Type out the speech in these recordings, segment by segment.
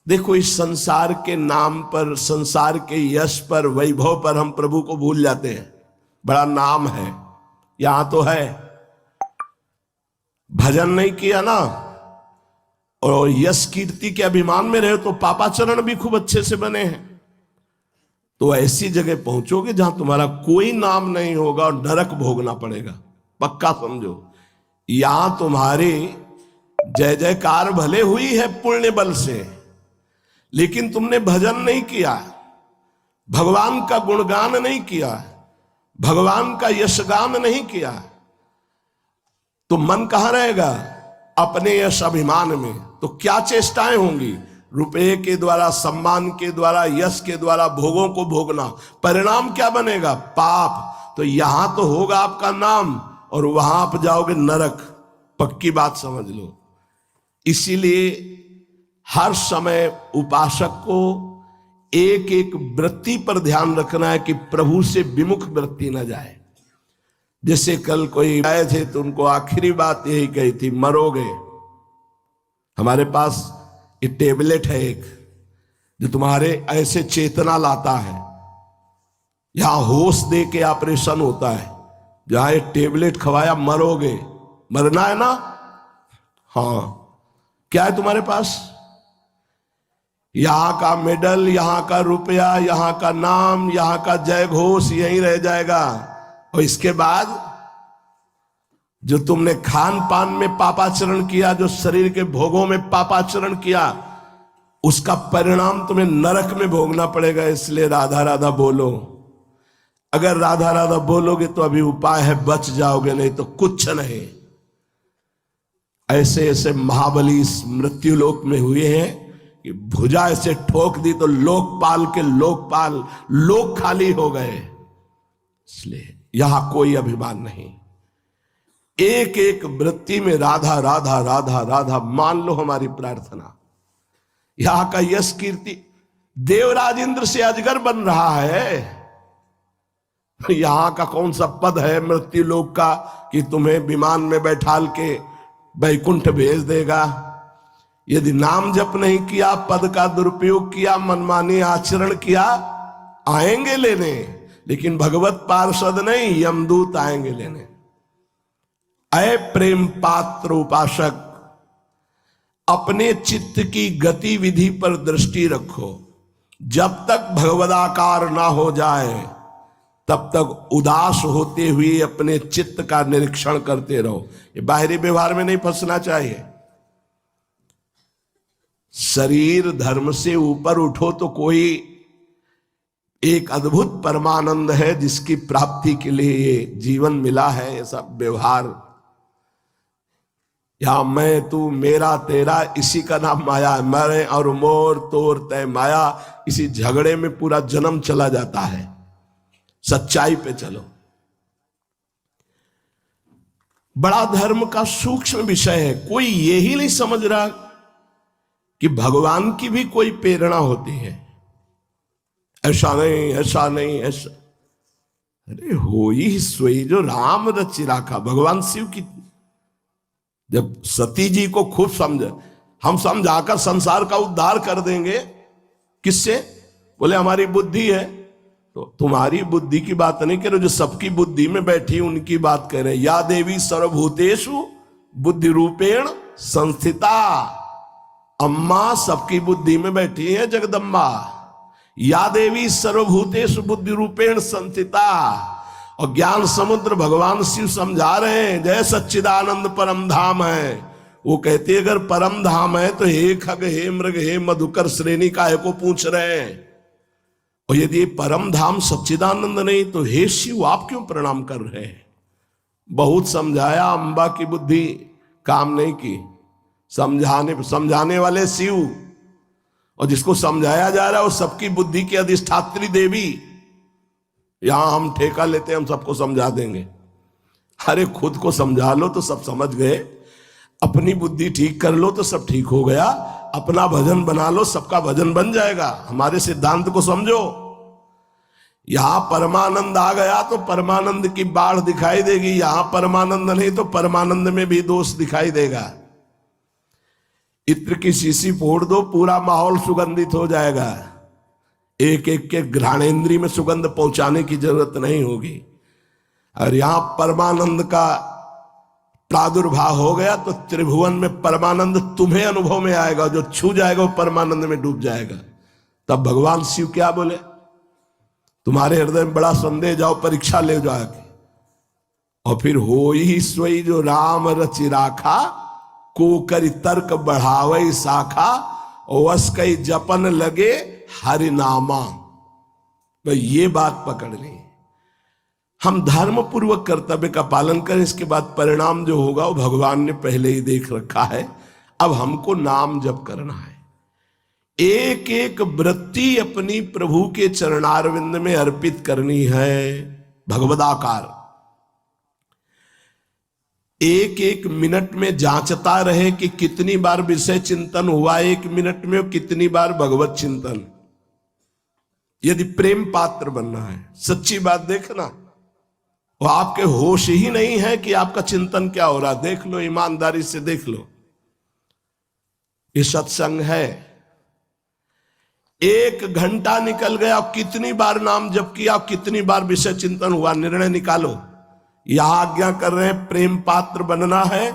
देखो, इस संसार के नाम पर, संसार के यश पर, वैभव पर हम प्रभु को भूल जाते हैं। बड़ा नाम है, यहां तो है, भजन नहीं किया ना और यश कीर्ति के अभिमान में रहे तो पापाचरण भी खूब अच्छे से बने हैं। तो ऐसी जगह पहुंचोगे जहां तुम्हारा कोई नाम नहीं होगा और नरक भोगना पड़ेगा, पक्का समझो। यहां तुम्हारी जय जयकार भले हुई है पुण्य बल से, लेकिन तुमने भजन नहीं किया, भगवान का गुणगान नहीं किया, भगवान का यशगान नहीं किया, तो मन कहां रहेगा? अपने यश अभिमान में। तो क्या चेष्टाएं होंगी? रुपये के द्वारा, सम्मान के द्वारा, यश के द्वारा भोगों को भोगना। परिणाम क्या बनेगा? पाप। तो यहां तो होगा आपका नाम और वहां आप जाओगे नरक, पक्की बात समझ लो। इसीलिए हर समय उपासक को एक एक वृत्ति पर ध्यान रखना है कि प्रभु से विमुख वृत्ति न जाए। जैसे कल कोई आए थे तो उनको आखिरी बात यही कही थी, मरोगे। हमारे पास ये टेबलेट है एक, जो तुम्हारे ऐसे चेतना लाता है, यहां होश दे के ऑपरेशन होता है। जहां ये टेबलेट खवाया मरोगे, मरना है ना? हाँ, क्या है तुम्हारे पास? यहां का मेडल, यहां का रुपया, यहां का नाम, यहां का जय घोष यहीं रह जाएगा। और इसके बाद जो तुमने खान पान में पापाचरण किया, जो शरीर के भोगों में पापाचरण किया, उसका परिणाम तुम्हें नरक में भोगना पड़ेगा। इसलिए राधा राधा बोलो। अगर राधा राधा बोलोगे तो अभी उपाय है, बच जाओगे, नहीं तो कुछ नहीं। ऐसे ऐसे महाबली मृत्युलोक में हुए हैं कि भुजा ऐसे ठोक दी तो लोकपाल के लोकपाल लोक खाली हो गए। इसलिए यहां कोई अभिमान नहीं। एक एक वृत्ति में राधा राधा राधा राधा मान लो हमारी प्रार्थना। यहां का यश कीर्ति, देवराज इंद्र से अजगर बन रहा है। यहां का कौन सा पद है मृत्यु लोक का कि तुम्हें विमान में बैठाल के वैकुंठ भेज देगा? यदि नाम जप नहीं किया, पद का दुरुपयोग किया, मनमानी आचरण किया, आएंगे लेने, लेकिन भगवत पार्षद नहीं, यमदूत आएंगे लेने। अय प्रेम पात्र उपासक, अपने चित्त की गतिविधि पर दृष्टि रखो। जब तक भगवदाकार ना हो जाए तब तक उदास होते हुए अपने चित्त का निरीक्षण करते रहो। ये बाहरी व्यवहार में नहीं फंसना चाहिए। शरीर धर्म से ऊपर उठो तो कोई एक अद्भुत परमानंद है जिसकी प्राप्ति के लिए ये जीवन मिला है। ये सब व्यवहार, या मैं तू मेरा तेरा, इसी का नाम माया है। मैं और मोर तोर तय माया, इसी झगड़े में पूरा जन्म चला जाता है। सच्चाई पे चलो। बड़ा धर्म का सूक्ष्म विषय है। कोई यही नहीं समझ रहा कि भगवान की भी कोई प्रेरणा होती है। ऐसा नहीं, ऐसा नहीं, ऐसा। अरे हो ही सोई जो राम रचि राखा। भगवान शिव की जब सती जी को खूब समझ, हम समझाकर संसार का उद्धार कर देंगे। किससे? बोले हमारी बुद्धि है। तो तुम्हारी बुद्धि की बात नहीं कह रहे, जो सबकी बुद्धि में बैठी उनकी बात कह रहे। या देवी सर्वभूतेषु बुद्धि रूपेण संस्थिता। अम्मा सबकी बुद्धि में बैठी है, जगदम्बा। या देवी सर्वभूतेषु बुद्धि रूपेण संस्थिता। और ज्ञान समुद्र भगवान शिव समझा रहे हैं, जय सच्चिदानंद परम धाम है। वो कहते अगर परम धाम है तो हे खग, हे मृग, हे मधुकर श्रेणी काहे को पूछ रहे हैं? और यदि परम धाम सच्चिदानंद नहीं तो हे शिव आप क्यों प्रणाम कर रहे हैं? बहुत समझाया, अंबा की बुद्धि काम नहीं की। समझाने वाले शिव, और जिसको समझाया जा रहा है वो सबकी बुद्धि की अधिष्ठात्री देवी। यहां हम ठेका लेते हैं, हम सबको समझा देंगे। अरे खुद को समझा लो तो सब समझ गए। अपनी बुद्धि ठीक कर लो तो सब ठीक हो गया। अपना भजन बना लो, सबका भजन बन जाएगा। हमारे सिद्धांत को समझो। यहां परमानंद आ गया तो परमानंद की बाढ़ दिखाई देगी। यहां परमानंद नहीं तो परमानंद में भी दोष दिखाई देगा। इत्र की शीशी फोड़ दो, पूरा माहौल सुगंधित हो जाएगा। एक एक के घ्राणेंद्री में सुगंध पहुंचाने की जरूरत नहीं होगी। और यहां परमानंद का प्रादुर्भाव हो गया तो त्रिभुवन में परमानंद तुम्हें अनुभव में आएगा। जो छू जाएगा वो परमानंद में डूब जाएगा। तब भगवान शिव क्या बोले, तुम्हारे हृदय में बड़ा संदेह, जाओ परीक्षा ले जाके। और फिर हो ही सोई जो राम रचि राखा, को करी तर्क बढ़ावे शाखा, वस कई जपन लगे हरिनामा। तो ये बात पकड़ ली, हम धर्म पूर्वक कर्तव्य का पालन करें, इसके बाद परिणाम जो होगा वो भगवान ने पहले ही देख रखा है। अब हमको नाम जप करना है। एक एक वृत्ति अपनी प्रभु के चरणारविंद में अर्पित करनी है भगवदाकार। एक एक मिनट में जांचता रहे कि कितनी बार विषय चिंतन हुआ एक मिनट में, और कितनी बार भगवत चिंतन। यदि प्रेम पात्र बनना है, सच्ची बात देखना, वो आपके होश ही नहीं है कि आपका चिंतन क्या हो रहा। देख लो, ईमानदारी से देख लो। ये सत्संग है। 1 घंटा निकल गया, कितनी बार नाम जप किया, कितनी बार विषय चिंतन हुआ, निर्णय निकालो। यह आज्ञा कर रहे हैं प्रेम पात्र बनना है,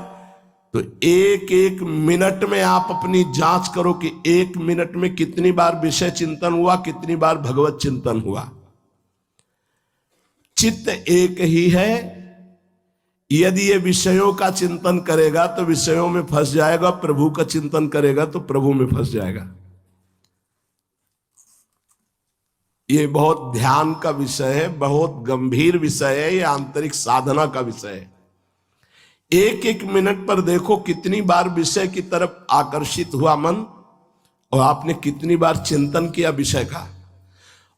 तो एक एक मिनट में आप अपनी जांच करो कि 1 मिनट में कितनी बार विषय चिंतन हुआ, कितनी बार भगवत चिंतन हुआ। चित्त एक ही है। यदि ये विषयों का चिंतन करेगा तो विषयों में फंस जाएगा, प्रभु का चिंतन करेगा तो प्रभु में फंस जाएगा। ये बहुत ध्यान का विषय है, बहुत गंभीर विषय है, ये आंतरिक साधना का विषय है। एक एक मिनट पर देखो कितनी बार विषय की तरफ आकर्षित हुआ मन, और आपने कितनी बार चिंतन किया विषय का,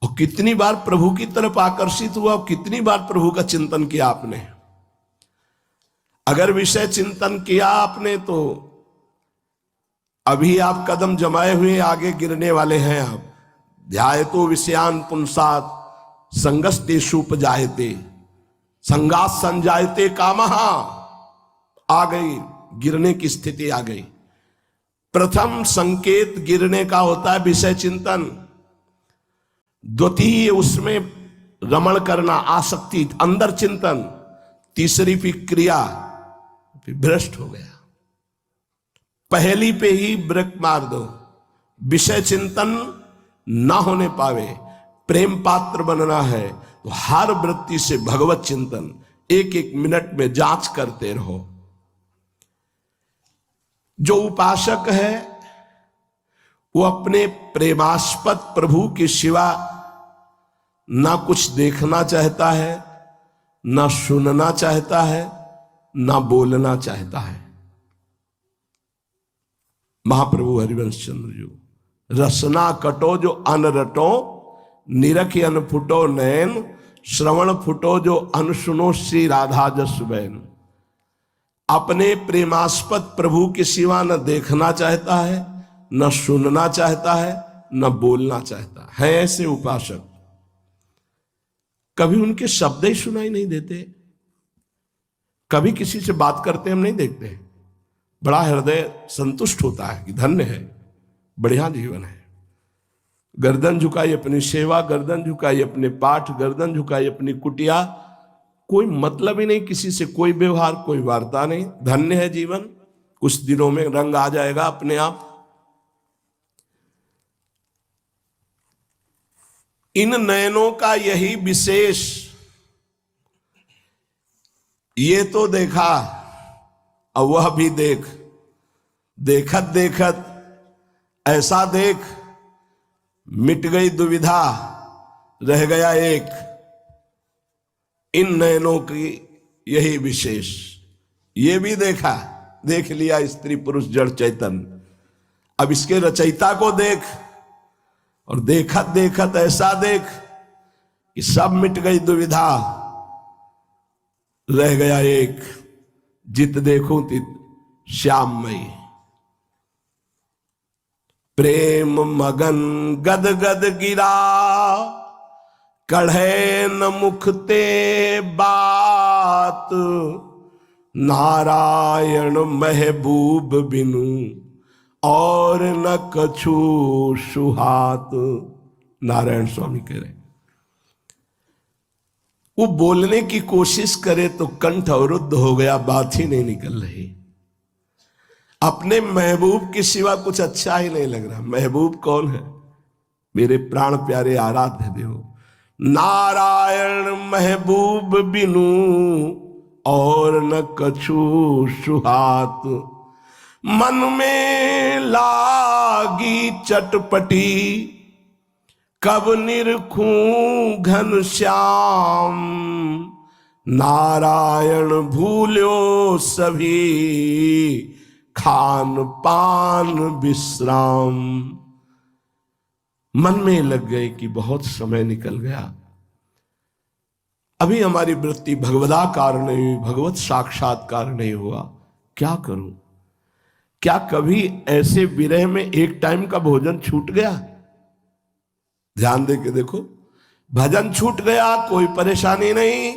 और कितनी बार प्रभु की तरफ आकर्षित हुआ, और कितनी बार प्रभु का चिंतन किया आपने। अगर विषय चिंतन किया आपने तो अभी आप कदम जमाए हुए आगे गिरने वाले हैं। आप ध्यायतो विषयान पुंसात संगस्तेषु उपजायते संगात संजायते कामहा। आ गई, गिरने की स्थिति आ गई। प्रथम संकेत गिरने का होता है विषय चिंतन। द्वितीय उसमें रमण करना, आसक्ति, अंदर चिंतन। तीसरी फिर क्रिया, फिर भ्रष्ट हो गया। पहली पे ही ब्रेक मार दो। विषय चिंतन ना होने पावे, प्रेम पात्र बनना है तो हर वृत्ति से भगवत चिंतन एक एक मिनट में जांच करते रहो। जो उपासक है वो अपने प्रेमास्पद प्रभु के सिवा ना कुछ देखना चाहता है, ना सुनना चाहता है, ना बोलना चाहता है। महाप्रभु हरिवंश चंद्र जी, रसना कटो जो अन रटो, निरख अन फुटो नैन, श्रवण फुटो जो अन सुनो श्री राधा जस बैन। अपने प्रेमास्पद प्रभु के सिवा न देखना चाहता है, न सुनना चाहता है, न बोलना चाहता है। ऐसे उपासक कभी उनके शब्द ही सुनाई नहीं देते, कभी किसी से बात करते हम नहीं देखते। बड़ा हृदय संतुष्ट होता है कि धन्य है, बढ़िया जीवन है। गर्दन झुकाई अपनी सेवा, गर्दन झुकाई अपने पाठ, गर्दन झुकाई अपनी कुटिया, कोई मतलब ही नहीं किसी से, कोई व्यवहार, कोई वार्ता नहीं। धन्य है जीवन। कुछ दिनों में रंग आ जाएगा अपने आप। इन नयनों का यही विशेष। ये तो देखा, और वह भी देख, देखत देखत ऐसा देख, मिट गई दुविधा, रह गया एक। इन नयनों की यही विशेष। ये भी देखा, देख लिया स्त्री पुरुष जड़ चैतन्य। अब इसके रचयिता को देख, और देखत देखत ऐसा देख कि सब मिट गई दुविधा, रह गया एक। जित देखूं तित श्याममयी। प्रेम मगन गद गद गिरा, कढ़े न मुखते बात, नारायण महबूब बिनु और न कछु सुहात। नारायण स्वामी कह रहे, वो बोलने की कोशिश करे तो कंठ अवरुद्ध हो गया, बात ही नहीं निकल रही। अपने महबूब के सिवा कुछ अच्छा ही नहीं लग रहा। महबूब कौन है? मेरे प्राण प्यारे आराध्य देव नारायण महबूब बिनु और न कछु सुहात। मन में लागी चटपटी कब निरखूं घन श्याम। नारायण भूल्यो सभी खान पान विश्राम। मन में लग गए कि बहुत समय निकल गया, अभी हमारी वृत्ति भगवदाकार नहीं हुई, भगवत साक्षात्कार नहीं हुआ, क्या करूं? क्या कभी ऐसे विरह में एक टाइम का भोजन छूट गया? ध्यान दे के देखो, भजन छूट गया कोई परेशानी नहीं,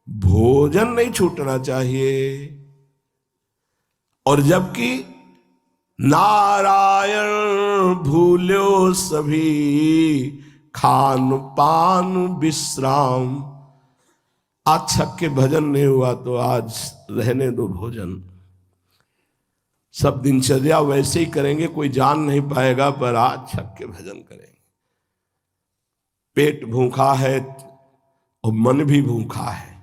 भोजन नहीं छूटना चाहिए। और जबकि नारायण भूल्यो सभी खान पान विश्राम। आज छक के भजन नहीं हुआ तो आज रहने दो भोजन। सब दिनचर्या वैसे ही करेंगे, कोई जान नहीं पाएगा, पर आज छक के भजन करेंगे। पेट भूखा है और मन भी भूखा है।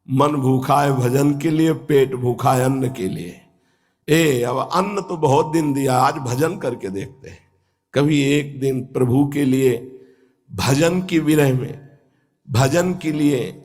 मन भूखा है भजन के लिए, पेट भूखा है अन्न के लिए। अब अन्न तो बहुत दिन दिया, आज भजन करके देखते हैं। कभी एक दिन प्रभु के लिए भजन की विरह में, भजन के लिए